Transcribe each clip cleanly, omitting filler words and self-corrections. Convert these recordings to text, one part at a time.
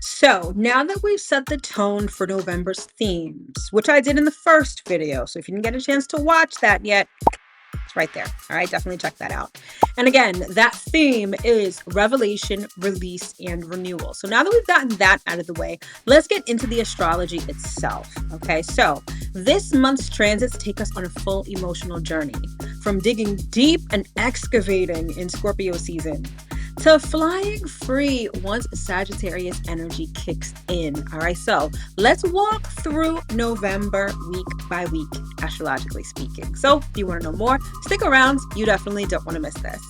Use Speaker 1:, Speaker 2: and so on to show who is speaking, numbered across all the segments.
Speaker 1: So now that we've set the tone for November's themes, which I did in the first video, so if you didn't get a chance to watch that yet, it's right there. All right, definitely check that out. And again, that theme is revelation, release, and renewal. So now that we've gotten that out of the way, let's get into the astrology itself. Okay, so this month's transits take us on a full emotional journey from digging deep and excavating in Scorpio season to flying free once Sagittarius energy kicks in. All right, so let's walk through November week by week, astrologically speaking. So if you want to know more, stick around. You definitely don't want to miss this.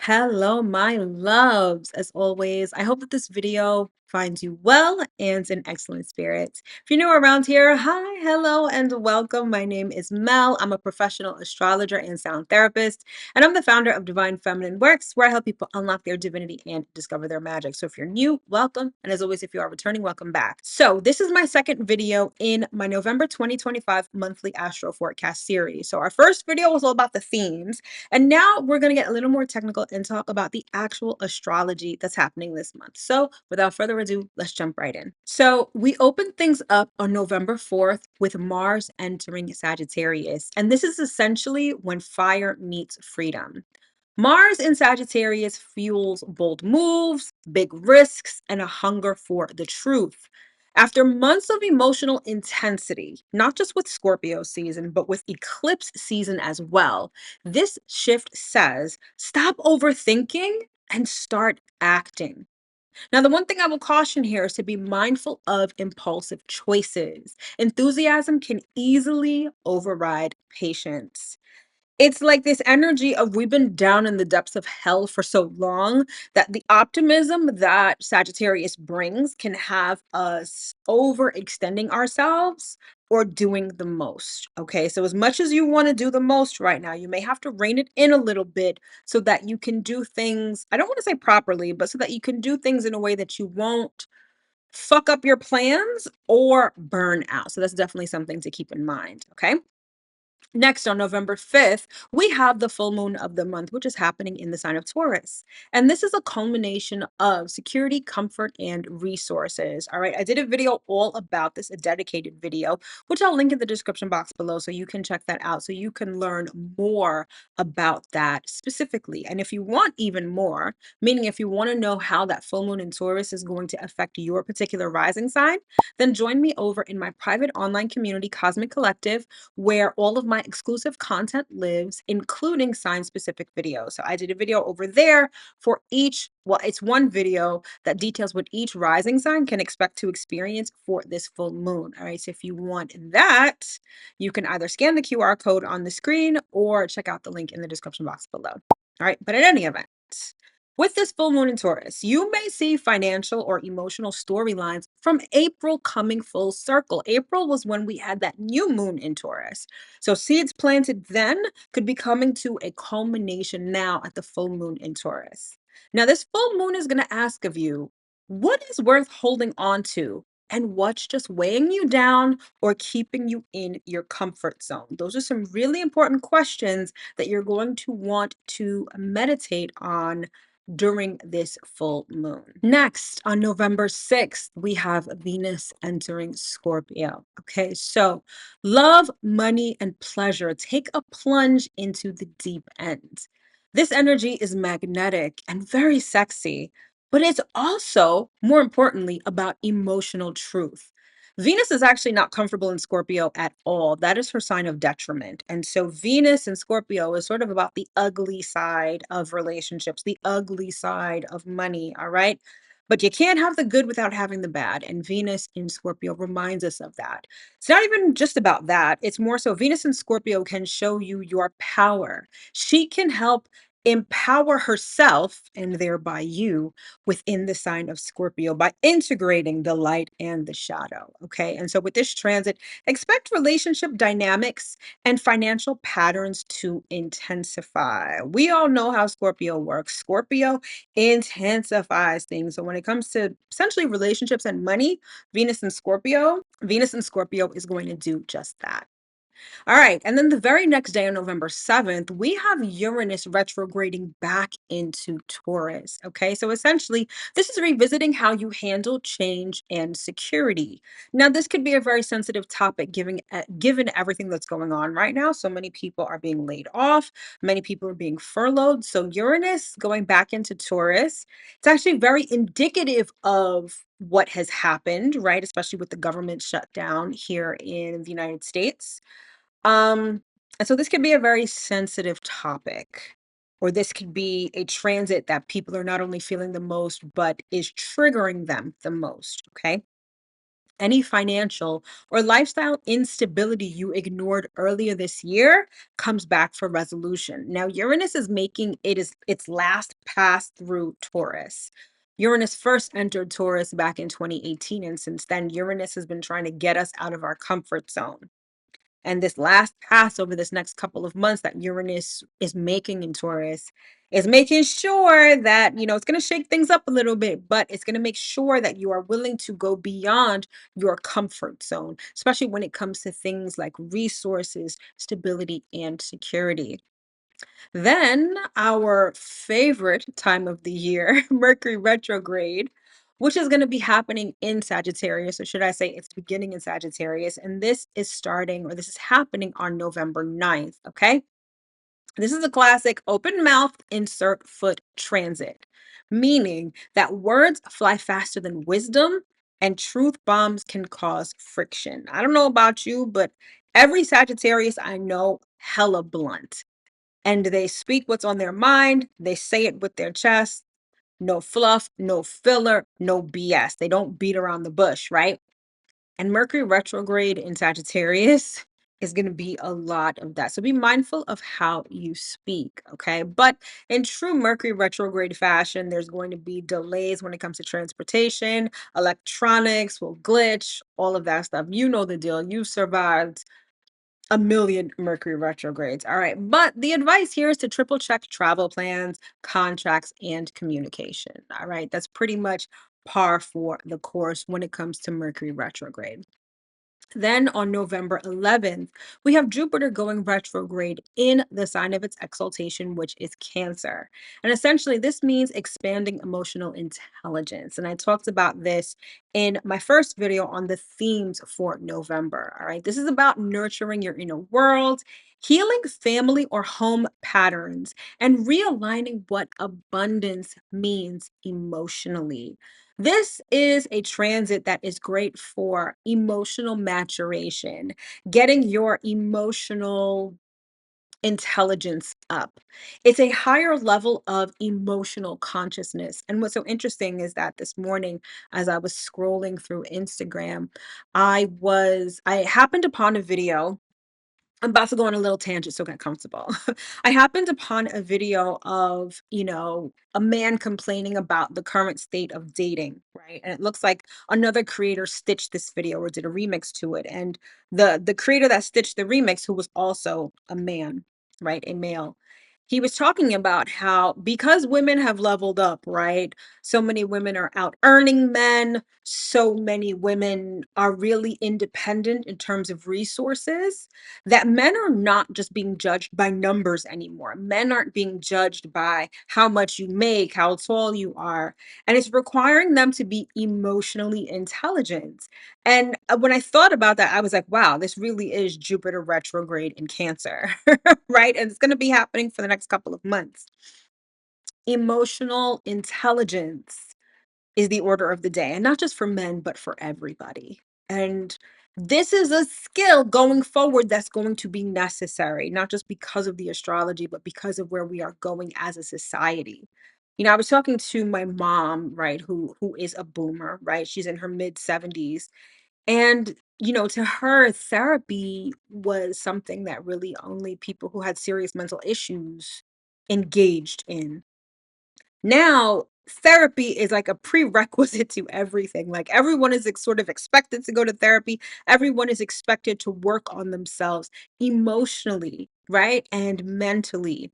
Speaker 1: Hello, my loves. As always, I hope that this video finds you well and in excellent spirits. If you're new around here, hi, hello, and welcome. My name is Mel. I'm a professional astrologer and sound therapist, and I'm the founder of Divine Feminine Works, where I help people unlock their divinity and discover their magic. So if you're new, welcome. And as always, if you are returning, welcome back. So this is my second video in my November 2025 monthly astro forecast series. So our first video was all about the themes. And now we're going to get a little more technical and talk about the actual astrology that's happening this month. So without further ado, let's jump right in. So we open things up on November 4th with Mars entering Sagittarius. And this is essentially when fire meets freedom. Mars in Sagittarius fuels bold moves, big risks, and a hunger for the truth. After months of emotional intensity, not just with Scorpio season, but with eclipse season as well, this shift says stop overthinking and start acting. Now, the one thing I will caution here is to be mindful of impulsive choices. Enthusiasm can easily override patience. It's like this energy of we've been down in the depths of hell for so long that the optimism that Sagittarius brings can have us overextending ourselves or doing the most. Okay, so as much as you want to do the most right now, you may have to rein it in a little bit so that you can do things, I don't want to say properly, but so that you can do things in a way that you won't fuck up your plans or burn out. So that's definitely something to keep in mind. Okay. Next, on November 5th, we have the full moon of the month, which is happening in the sign of Taurus. And this is a culmination of security, comfort, and resources. All right. I did a video all about this, a dedicated video, which I'll link in the description box below so you can check that out so you can learn more about that specifically. And if you want even more, meaning if you want to know how that full moon in Taurus is going to affect your particular rising sign, then join me over in my private online community, Cosmic Collective, where all of my exclusive content lives, including sign specific videos. So I did a video over there for each, well, it's one video that details what each rising sign can expect to experience for this full moon. All right. So if you want that, you can either scan the QR code on the screen or check out the link in the description box below. All right. But in any event, with this full moon in Taurus, you may see financial or emotional storylines from April coming full circle. April was when we had that new moon in Taurus. So seeds planted then could be coming to a culmination now at the full moon in Taurus. Now, this full moon is going to ask of you, what is worth holding on to? And what's just weighing you down or keeping you in your comfort zone? Those are some really important questions that you're going to want to meditate on during this full moon. Next, on November 6th, we have Venus entering Scorpio. Okay, so love, money, and pleasure take a plunge into the deep end. This energy is magnetic and very sexy, but it's also, more importantly, about emotional truth. Venus is actually not comfortable in Scorpio at all. That is her sign of detriment. And so Venus in Scorpio is sort of about the ugly side of relationships, the ugly side of money. All right. But you can't have the good without having the bad. And Venus in Scorpio reminds us of that. It's not even just about that. It's more so Venus in Scorpio can show you your power. She can help empower herself and thereby you within the sign of Scorpio by integrating the light and the shadow. Okay. And so with this transit, expect relationship dynamics and financial patterns to intensify. We all know how Scorpio works. Scorpio intensifies things. So when it comes to essentially relationships and money, Venus and Scorpio is going to do just that. All right. And then the very next day on November 7th, we have Uranus retrograding back into Taurus. Okay. So essentially, this is revisiting how you handle change and security. Now, this could be a very sensitive topic given everything that's going on right now. So many people are being laid off, many people are being furloughed. So Uranus going back into Taurus, it's actually very indicative of what has happened, right? Especially with the government shutdown here in the United States. And so this could be a very sensitive topic, or this could be a transit that people are not only feeling the most, but is triggering them the most. Okay. Any financial or lifestyle instability you ignored earlier this year comes back for resolution. Now, Uranus is making its last pass through Taurus. Uranus first entered Taurus back in 2018, and since then, Uranus has been trying to get us out of our comfort zone. And this last pass over this next couple of months that Uranus is making in Taurus is making sure that, it's going to shake things up a little bit, but it's going to make sure that you are willing to go beyond your comfort zone, especially when it comes to things like resources, stability, and security. Then our favorite time of the year, Mercury retrograde, which is going to be happening in Sagittarius, or should I say it's beginning in Sagittarius, and this is happening on November 9th, okay? This is a classic open mouth insert foot transit, meaning that words fly faster than wisdom and truth bombs can cause friction. I don't know about you, but every Sagittarius I know hella blunt, and they speak what's on their mind. They say it with their chest. No fluff, no filler, no BS. They don't beat around the bush, right? And Mercury retrograde in Sagittarius is going to be a lot of that. So be mindful of how you speak, okay? But in true Mercury retrograde fashion, there's going to be delays when it comes to transportation, electronics will glitch, all of that stuff. You know the deal. You survived a million Mercury retrogrades. All right. But the advice here is to triple check travel plans, contracts, and communication. All right. That's pretty much par for the course when it comes to Mercury retrograde. Then on November 11th, we have Jupiter going retrograde in the sign of its exaltation, which is Cancer. And essentially, this means expanding emotional intelligence. And I talked about this in my first video on the themes for November. All right. This is about nurturing your inner world, healing family or home patterns, and realigning what abundance means emotionally. This is a transit that is great for emotional maturation, getting your emotional intelligence up. It's a higher level of emotional consciousness. And what's so interesting is that this morning, as I was scrolling through Instagram, I happened upon a video. I'm about to go on a little tangent, so get comfortable. I happened upon a video of, a man complaining about the current state of dating, right? And it looks like another creator stitched this video or did a remix to it. And the creator that stitched the remix, who was also a man, right? A male. He was talking about how because women have leveled up, right? So many women are out earning men. So many women are really independent in terms of resources that men are not just being judged by numbers anymore. Men aren't being judged by how much you make, how tall you are, and it's requiring them to be emotionally intelligent. And when I thought about that, I was like, wow, this really is Jupiter retrograde in Cancer, right? And it's going to be happening for the next couple of months. Emotional intelligence is the order of the day, and not just for men, but for everybody. And this is a skill going forward that's going to be necessary, not just because of the astrology, but because of where we are going as a society. I was talking to my mom, right, who is a boomer, right? She's in her mid 70s. And, to her, therapy was something that really only people who had serious mental issues engaged in. Now, therapy is like a prerequisite to everything. Like everyone is sort of expected to go to therapy. Everyone is expected to work on themselves emotionally, right? And mentally.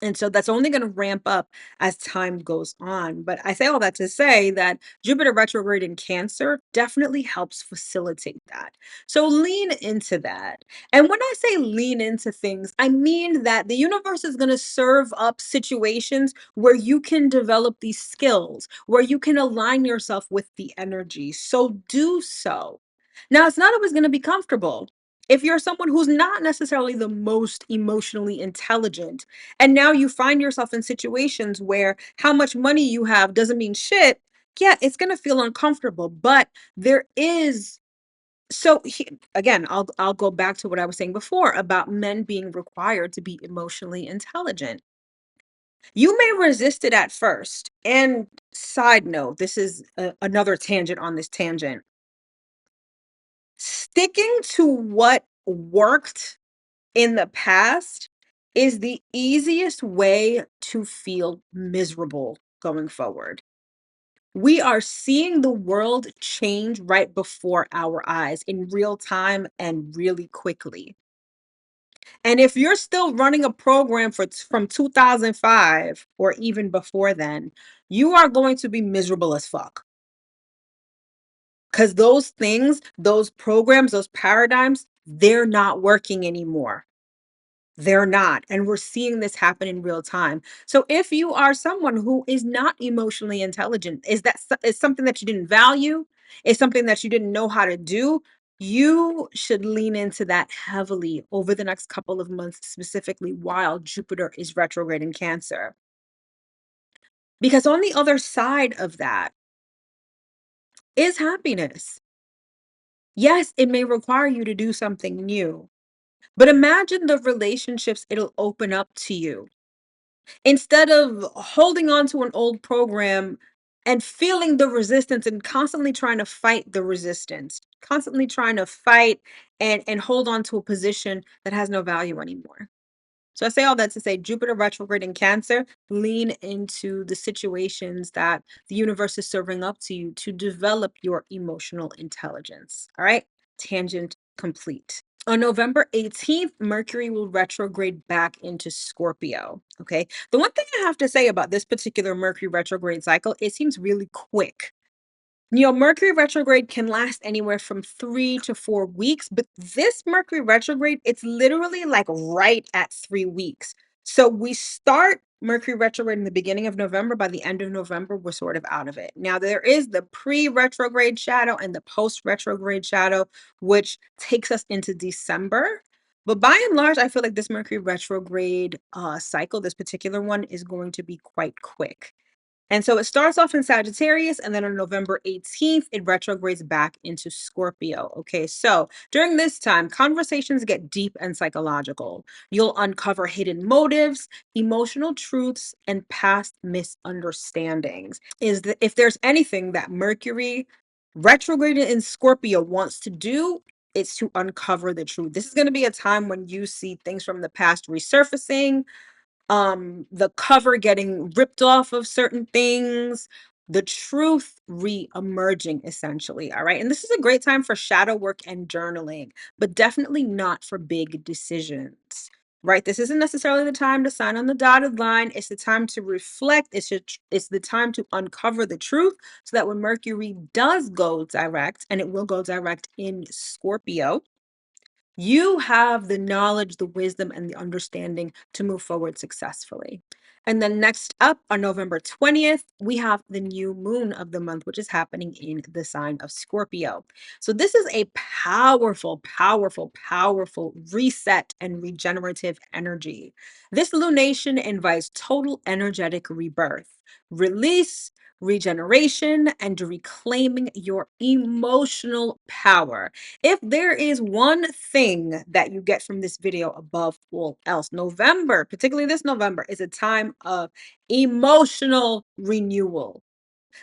Speaker 1: And so that's only going to ramp up as time goes on. But I say all that to say that Jupiter retrograde in Cancer definitely helps facilitate that. So lean into that. And when I say lean into things, I mean that the universe is going to serve up situations where you can develop these skills, where you can align yourself with the energy. So do so. Now, it's not always going to be comfortable. If you're someone who's not necessarily the most emotionally intelligent, and now you find yourself in situations where how much money you have doesn't mean shit. Yeah, it's going to feel uncomfortable, but there is again, I'll go back to what I was saying before about men being required to be emotionally intelligent. You may resist it at first. And side note, this is another tangent on this tangent. Sticking to what worked in the past is the easiest way to feel miserable going forward. We are seeing the world change right before our eyes in real time and really quickly. And if you're still running a program from 2005 or even before then, you are going to be miserable as fuck. Because those things, those programs, those paradigms, they're not working anymore. They're not. And we're seeing this happen in real time. So if you are someone who is not emotionally intelligent, is something that you didn't value, is something that you didn't know how to do, you should lean into that heavily over the next couple of months, specifically while Jupiter is retrograde in Cancer. Because on the other side of that is happiness. Yes, it may require you to do something new, but imagine the relationships it'll open up to you. Instead of holding on to an old program and feeling the resistance and constantly trying to fight the resistance, constantly trying to fight and hold on to a position that has no value anymore. So I say all that to say Jupiter retrograde in Cancer, lean into the situations that the universe is serving up to you to develop your emotional intelligence. All right? Tangent complete. On November 18th, Mercury will retrograde back into Scorpio. Okay. The one thing I have to say about this particular Mercury retrograde cycle, it seems really quick. Mercury retrograde can last anywhere from 3 to 4 weeks, but this Mercury retrograde, it's literally like right at 3 weeks. So we start Mercury retrograde in the beginning of November. By the end of November, we're sort of out of it. Now, there is the pre retrograde shadow and the post retrograde shadow, which takes us into December. But by and large, I feel like this Mercury retrograde cycle, this particular one, is going to be quite quick. And so it starts off in Sagittarius, and then on November 18th, it retrogrades back into Scorpio. Okay, so during this time, conversations get deep and psychological. You'll uncover hidden motives, emotional truths, and past misunderstandings. If there's anything that Mercury retrograded in Scorpio wants to do, it's to uncover the truth. This is going to be a time when you see things from the past resurfacing, the cover getting ripped off of certain things, the truth re-emerging essentially. All right. And this is a great time for shadow work and journaling, but definitely not for big decisions. Right. This isn't necessarily the time to sign on the dotted line. It's the time to reflect. It's the time to uncover the truth so that when Mercury does go direct, and it will go direct in Scorpio, you have the knowledge, the wisdom, and the understanding to move forward successfully. And then next up on November 20th, we have the new moon of the month, which is happening in the sign of Scorpio. So this is a powerful, powerful, powerful reset and regenerative energy. This lunation invites total energetic rebirth, release, regeneration, and reclaiming your emotional power. If there is one thing that you get from this video above all else, November, particularly this November, is a time of emotional renewal.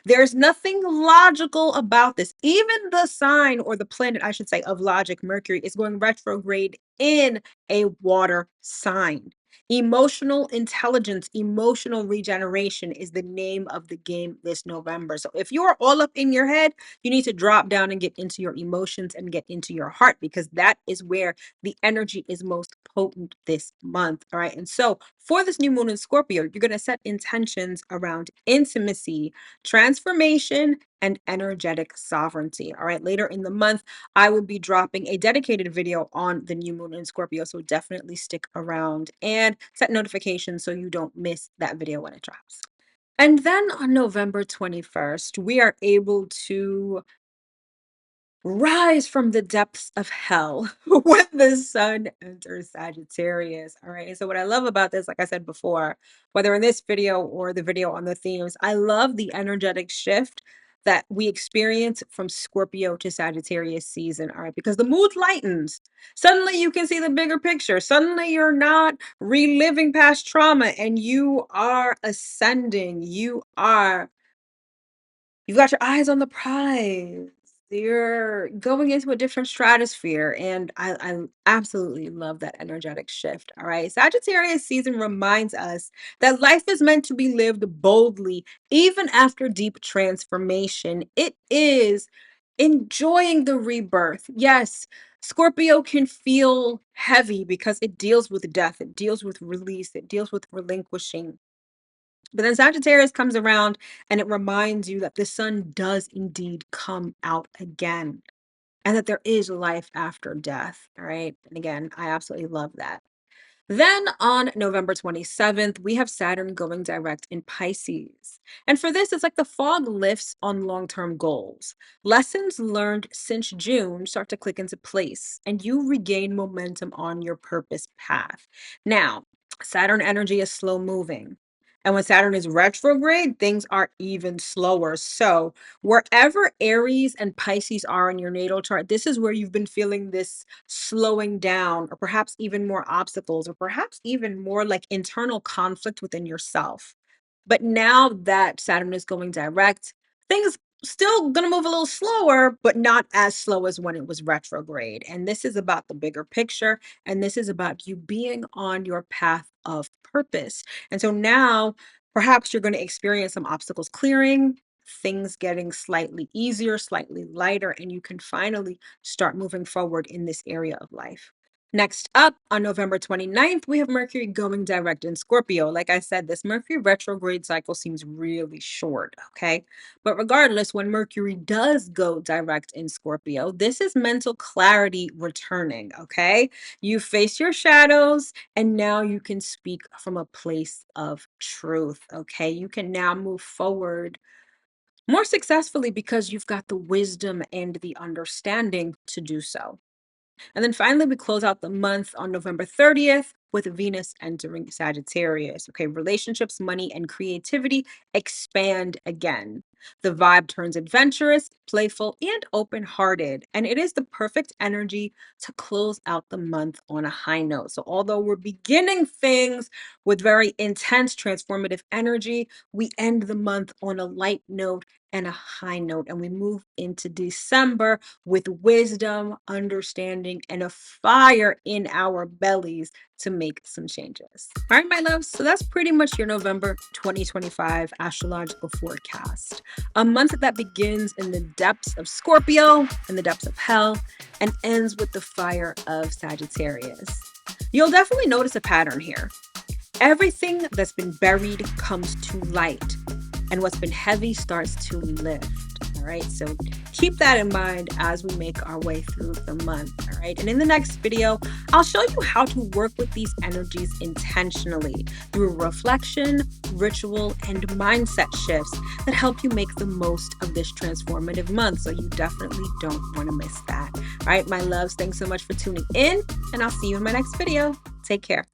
Speaker 1: There's nothing logical about this. Even the sign, or the planet, I should say, of logic, Mercury, is going retrograde in a water sign. Emotional intelligence, emotional regeneration is the name of the game this November. So if you're all up in your head, you need to drop down and get into your emotions and get into your heart, because that is where the energy is most potent this month. All right. And so for this new moon in Scorpio, you're going to set intentions around intimacy, transformation, and energetic sovereignty. All right. Later in the month, I will be dropping a dedicated video on the new moon in Scorpio. So definitely stick around and set notifications so you don't miss that video when it drops. And then on November 21st, we are able to rise from the depths of hell when the sun enters Sagittarius. All right. So, what I love about this, like I said before, whether in this video or the video on the themes, I love the energetic shift that we experience from Scorpio to Sagittarius season. All right. Because the mood lightens. Suddenly you can see the bigger picture. Suddenly you're not reliving past trauma and you are ascending. You've got your eyes on the prize. You're going into a different stratosphere. And I absolutely love that energetic shift. All right. Sagittarius season reminds us that life is meant to be lived boldly, even after deep transformation. It is enjoying the rebirth. Yes, Scorpio can feel heavy because it deals with death, it deals with release, it deals with relinquishing. But then Sagittarius comes around and it reminds you that the sun does indeed come out again and that there is life after death. All right. And again, I absolutely love that. Then on November 27th, we have Saturn going direct in Pisces. And for this, it's like the fog lifts on long term goals. Lessons learned since June start to click into place, and you regain momentum on your purpose path. Now, Saturn energy is slow moving. And when Saturn is retrograde, things are even slower. So, wherever Aries and Pisces are in your natal chart, this is where you've been feeling this slowing down, or perhaps even more obstacles, or perhaps even more like internal conflict within yourself. But now that Saturn is going direct, things still going to move a little slower, but not as slow as when it was retrograde. And this is about the bigger picture. And this is about you being on your path of purpose. And so now perhaps you're going to experience some obstacles clearing, things getting slightly easier, slightly lighter, and you can finally start moving forward in this area of life. Next up, on November 29th, we have Mercury going direct in Scorpio. Like I said, this Mercury retrograde cycle seems really short, okay? But regardless, when Mercury does go direct in Scorpio, this is mental clarity returning, okay? You face your shadows and now you can speak from a place of truth, okay? You can now move forward more successfully because you've got the wisdom and the understanding to do so. And then finally, we close out the month on November 30th with Venus entering Sagittarius. Okay, relationships, money, and creativity expand again. The vibe turns adventurous, playful, and open hearted. And it is the perfect energy to close out the month on a high note. So, although we're beginning things with very intense transformative energy, we end the month on a light note and a high note. And we move into December with wisdom, understanding, and a fire in our bellies to make some changes. All right, my loves. So that's pretty much your November 2025 astrological forecast. A month that begins in the depths of Scorpio, in the depths of hell, and ends with the fire of Sagittarius. You'll definitely notice a pattern here. Everything that's been buried comes to light, and what's been heavy starts to lift. All right, so keep that in mind as we make our way through the month. All right, and in the next video, I'll show you how to work with these energies intentionally through reflection, ritual, and mindset shifts that help you make the most of this transformative month. So you definitely don't want to miss that. All right, my loves, thanks so much for tuning in, and I'll see you in my next video. Take care.